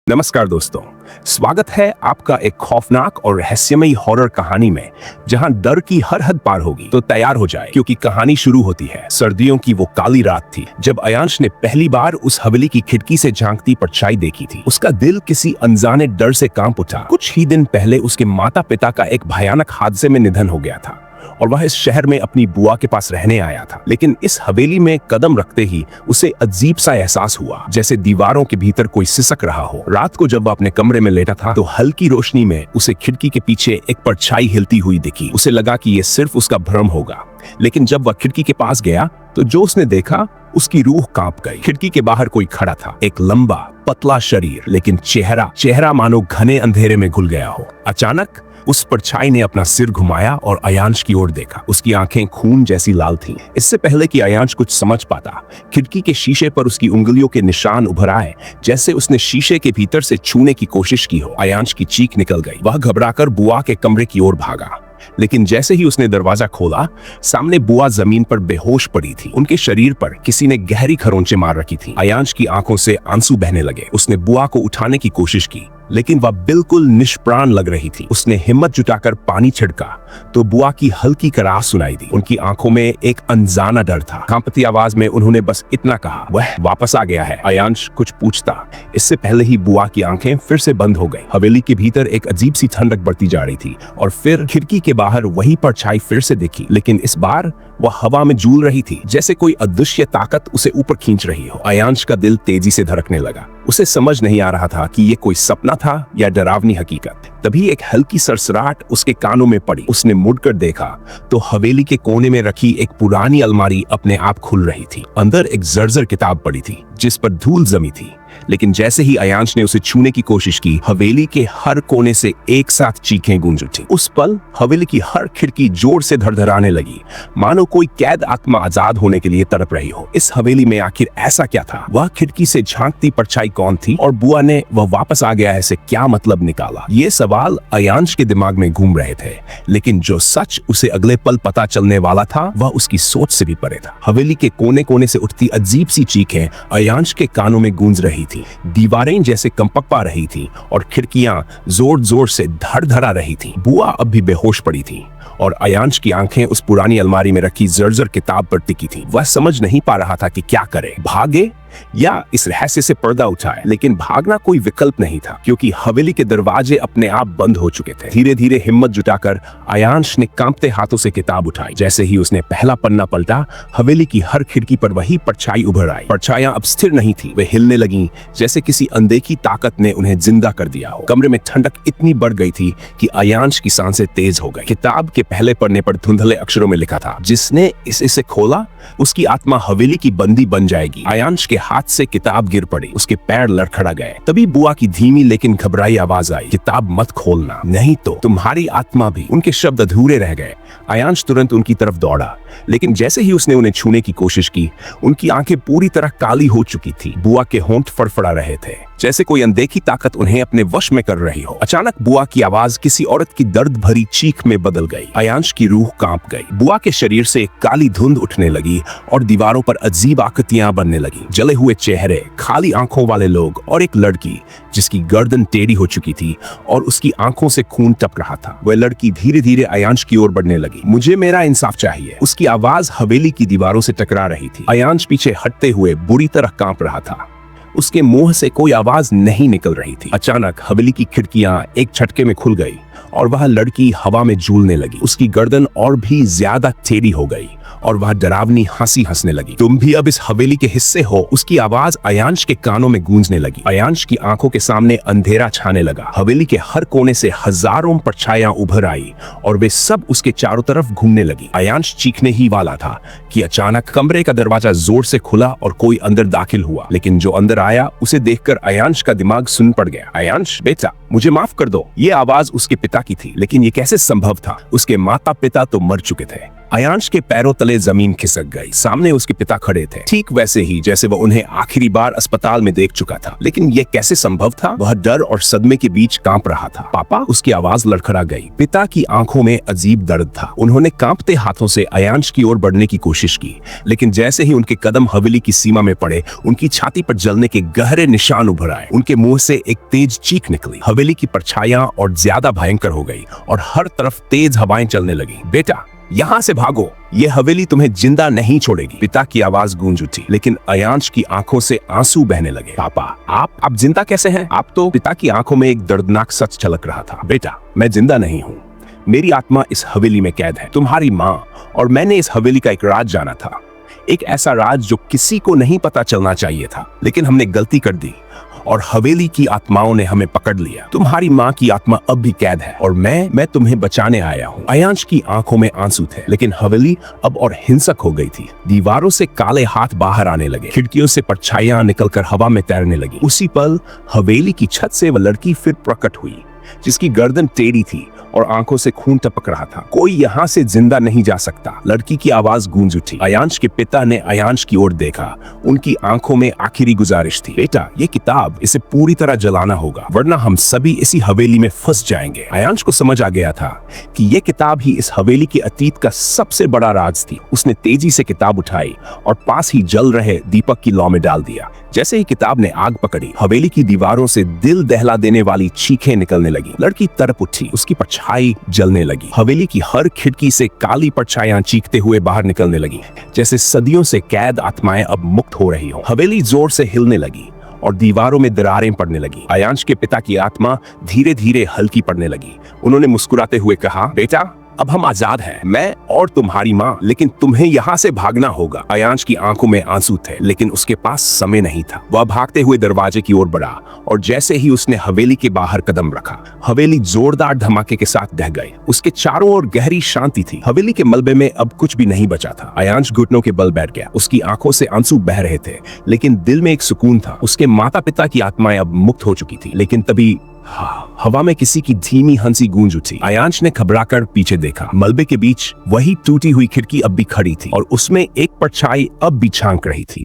नमस्कार दोस्तों, स्वागत है आपका एक खौफनाक और रहस्यमयी हॉरर कहानी में, जहां डर की हर हद पार होगी। तो तैयार हो जाए, क्योंकि कहानी शुरू होती है। सर्दियों की वो काली रात थी जब अयांश ने पहली बार उस हवेली की खिड़की से झांकती परछाई देखी थी। उसका दिल किसी अनजाने डर से कांप उठा। कुछ ही दिन पहले उसके माता पिता का एक भयानक हादसे में निधन हो गया था और वह इस शहर में अपनी बुआ के पास रहने आया था। लेकिन इस हवेली में कदम रखते ही उसे अजीब सा एहसास हुआ, जैसे दीवारों के भीतर कोई सिसक रहा हो। रात को जब वह अपने कमरे में लेटा था तो हल्की रोशनी में उसे खिड़की के पीछे एक परछाई हिलती हुई दिखी। उसे लगा कि यह सिर्फ उसका भ्रम होगा, लेकिन जब वह खिड़की के पास गया तो जो उसने देखा उसकी रूह कांप गई। खिड़की के बाहर कोई खड़ा था, एक लंबा पतला शरीर, लेकिन चेहरा मानो घने अंधेरे में घुल गया हो। अचानक उस परछाई ने अपना सिर घुमाया और अयांश की ओर देखा। उसकी आंखें खून जैसी लाल थीं। इससे पहले कि अयांश कुछ समझ पाता, खिड़की के शीशे पर उसकी उंगलियों के निशान उभर आए, जैसे उसने शीशे के भीतर से छूने की कोशिश की हो। अयांश की चीख निकल गई। वह घबराकर बुआ के कमरे की ओर भागा, लेकिन जैसे ही उसने दरवाजा खोला, सामने बुआ जमीन पर बेहोश पड़ी थी। उनके शरीर पर किसी ने गहरी खरोंचें मार रखी थी। अयांश की आंखों से आंसू बहने लगे। उसने बुआ को उठाने की कोशिश की, लेकिन वह बिल्कुल निष्प्राण लग रही थी। उसने हिम्मत जुटाकर पानी छिड़का तो बुआ की हल्की कराह सुनाई दी। उनकी आंखों में एक अनजाना डर था। कांपती आवाज में उन्होंने बस इतना कहा, वह वापस आ गया है। अयांश कुछ पूछता, इससे पहले ही बुआ की आंखें फिर से बंद हो गई। हवेली के भीतर एक अजीब सी ठंडक बढ़ती जा रही थी और फिर खिड़की के बाहर वही परछाई फिर से दिखी, लेकिन इस बार वह हवा में झूल रही थी, जैसे कोई अदृश्य ताकत उसे ऊपर खींच रही हो। अयांश का दिल तेजी से धड़कने लगा। उसे समझ नहीं आ रहा था कि ये कोई सपना था या डरावनी हकीकत। तभी एक हल्की सरसराहट उसके कानों में पड़ी। उसने मुड़कर देखा तो हवेली के कोने में रखी एक पुरानी अलमारी अपने आप खुल रही थी। अंदर एक जर्जर किताब पड़ी थी जिस पर धूल जमी थी, लेकिन जैसे ही अयांश ने उसे छूने की कोशिश की, हवेली के हर कोने से एक साथ चीखें गूंज उठी। उस पल हवेली की हर खिड़की जोर से धड़धड़ाने लगी, मानो कोई कैद आत्मा आजाद होने के लिए तड़प रही हो। इस हवेली में आखिर ऐसा क्या था? वह खिड़की से झांकती परछाई कौन थी और बुआ ने वह वापस आ गया है से क्या मतलब निकाला? ये सवाल अयांश के दिमाग में घूम रहे थे, लेकिन जो सच उसे अगले पल पता चलने वाला था वह उसकी सोच से भी परे था। हवेली के कोने कोने से उठती अजीब सी चीखें अयांश के कानों में गूंज रही थी। दीवारें जैसे कंपक पा रही थी और खिड़कियां जोर जोर से धड़धड़ा रही थी। बुआ अब भी बेहोश पड़ी थी और अयांश की आंखें उस पुरानी अलमारी में रखी जर्जर किताब पर टिकी थी। वह समझ नहीं पा रहा था कि क्या करे, भागे या इस रहस्य से पर्दा उठाए। लेकिन भागना कोई विकल्प नहीं था, क्योंकि हवेली के दरवाजे अपने आप बंद हो चुके थे। धीरे धीरे हिम्मत जुटाकर अयांश ने कांपते हाथों से किताब उठाई। जैसे ही उसने पहला पन्ना पलटा, हवेली की हर खिड़की पर वही परछाई उभर आई। परछाइयां अब स्थिर नहीं थी, वे हिलने लगीं, जैसे किसी अनदेखी ताकत ने उन्हें जिंदा कर दिया हो। कमरे में ठंडक इतनी बढ़ गई थी कि अयांश की सांसें तेज हो गई। किताब के पहले पन्ने पर धुंधले अक्षरों में लिखा था, जिसने इसे खोला उसकी आत्मा हवेली की बंदी बन जाएगी। अयांश के हाथ से किताब गिर पड़ी, उसके पैर लड़खड़ा गए। तभी बुआ की धीमी लेकिन घबराई आवाज आई, किताब मत खोलना, नहीं तो तुम्हारी आत्मा भी। उनके शब्द अधूरे रह गए। अयांश तुरंत उनकी तरफ दौड़ा, लेकिन जैसे ही उसने उन्हें छूने की कोशिश की, उनकी आंखें पूरी तरह काली हो चुकी थी। बुआ के होंठ फड़फड़ा रहे थे, जैसे कोई अनदेखी ताकत उन्हें अपने वश में कर रही हो। अचानक बुआ की आवाज किसी औरत की दर्द भरी चीख में बदल गई। अयांश की रूह कांप गई। बुआ के शरीर से एक काली धुंध उठने लगी और दीवारों पर अजीब आकृतियां बनने लगी। जले हुए चेहरे, खाली आंखों वाले लोग और एक लड़की जिसकी गर्दन टेढ़ी हो चुकी थी और उसकी आंखों से खून टपक रहा था। वह लड़की धीरे धीरे अयांश की ओर बढ़ने लगी। मुझे मेरा इंसाफ चाहिए, उसकी आवाज हवेली की दीवारों से टकरा रही थी। अयांश पीछे हटते हुए बुरी तरह कांप रहा था। उसके मुंह से कोई आवाज नहीं निकल रही थी। अचानक हवेली की खिड़कियां एक झटके में खुल गई और वह लड़की हवा में झूलने लगी। उसकी गर्दन और भी ज्यादा टेढ़ी हो गई और वह डरावनी हंसी हंसने लगी। तुम भी अब इस हवेली के हिस्से हो, उसकी आवाज अयांश के कानों में गूंजने लगी। अयांश की आंखों के सामने अंधेरा छाने लगा। हवेली के हर कोने से हजारों परछाइयां उभर आई और वे सब उसके चारों तरफ घूमने लगी। अयांश चीखने ही वाला था कि अचानक कमरे का दरवाजा जोर से खुला और कोई अंदर दाखिल हुआ। लेकिन जो अंदर आया उसे देखकर अयांश का दिमाग सुन पड़ गया। अयांश बेटा, मुझे माफ कर दो। ये आवाज उसके पिता की थी, लेकिन ये कैसे संभव था? उसके माता पिता तो मर चुके थे। अयांश के पैरों तले जमीन खिसक गई। सामने उसके पिता खड़े थे, ठीक वैसे ही जैसे वह उन्हें आखिरी बार अस्पताल में देख चुका था। लेकिन यह कैसे संभव था? वह डर और सदमे के बीच कांप रहा था। पापा, उसकी आवाज लड़खड़ा गई। पिता की आंखों में अजीब दर्द था। उन्होंने कांपते हाथों से अयांश की ओर बढ़ने की कोशिश की, लेकिन जैसे ही उनके कदम हवेली की सीमा में पड़े, उनकी छाती पर जलने के गहरे निशान उभर आए। उनके मुंह से एक तेज चीख निकली। हवेली की परछाइयां और ज्यादा भयंकर हो गई और हर तरफ तेज हवाएं चलने लगी। बेटा, यहाँ से भागो, ये हवेली तुम्हें जिंदा नहीं छोड़ेगी। पिता की आवाज गूंज उठी, लेकिन अयांश की आंखों से आंसू बहने लगे। पापा, आप जिंदा कैसे हैं? आप तो। पिता की आंखों में एक दर्दनाक सच झलक रहा था। बेटा, मैं जिंदा नहीं हूँ। मेरी आत्मा इस हवेली में कैद है। तुम्हारी माँ और मैंने इस हवेली का एक राज जाना था, एक ऐसा राज जो किसी को नहीं पता चलना चाहिए था, लेकिन हमने गलती कर दी और हवेली की आत्माओं ने हमें पकड़ लिया। तुम्हारी माँ की आत्मा अब भी कैद है और मैं तुम्हें बचाने आया हूँ। अयांश की आंखों में आंसू थे, लेकिन हवेली अब और हिंसक हो गई थी। दीवारों से काले हाथ बाहर आने लगे, खिड़कियों से परछाइयां निकलकर हवा में तैरने लगी। उसी पल हवेली की छत से वह लड़की फिर प्रकट हुई, जिसकी गर्दन टेढ़ी थी और आंखों से खून टपक रहा था। कोई यहाँ से जिंदा नहीं जा सकता। लड़की की आवाज गूंज उठी। अयांश के पिता ने अयांश की ओर देखा। उनकी आंखों में आखिरी गुजारिश थी। बेटा, ये किताब, इसे पूरी तरह जलाना होगा, वरना हम सभी इसी हवेली में फंस जाएंगे। अयांश को समझ आ गया था कि ये किताब ही इस हवेली के अतीत का सबसे बड़ा राज थी। उसने तेजी से किताब उठाई और पास ही जल रहे दीपक की लौ में डाल दिया। जैसे ही किताब ने आग पकड़ी, हवेली की दीवारों से दिल दहला देने वाली चीखें निकलने लगी। लड़की तड़प उठी, उसकी परछाई जलने लगी। हवेली की हर खिड़की से काली परछाइयां चीखते हुए बाहर निकलने लगी, जैसे सदियों से कैद आत्माएं अब मुक्त हो रही हो। हवेली जोर से हिलने लगी और दीवारों में दरारें पड़ने लगी। अयांश के पिता की आत्मा धीरे धीरे हल्की पड़ने लगी। उन्होंने मुस्कुराते हुए कहा, बेटा, अब हम आजाद हैं, मैं और तुम्हारी माँ, लेकिन तुम्हें यहाँ से भागना होगा। अयांश की आंखों में आंसू थे, लेकिन उसके पास समय नहीं था। वह भागते हुए दरवाजे की ओर बढ़ा और जैसे ही उसने हवेली के बाहर कदम रखा, हवेली जोरदार धमाके के साथ ढह गई। उसके चारों ओर गहरी शांति थी। हवेली के मलबे में अब कुछ भी नहीं बचा था। अयांश घुटनों के बल बैठ गया। उसकी आंखों से आंसू बह रहे थे, लेकिन दिल में एक सुकून था। उसके माता पिता की आत्माएं अब मुक्त हो चुकी थी। लेकिन तभी हवा में किसी की धीमी हंसी गूंज उठी। अयांश ने घबराकर पीछे देखा। मलबे के बीच वही टूटी हुई खिड़की अब भी खड़ी थी और उसमें एक परछाई अब भी झांक रही थी।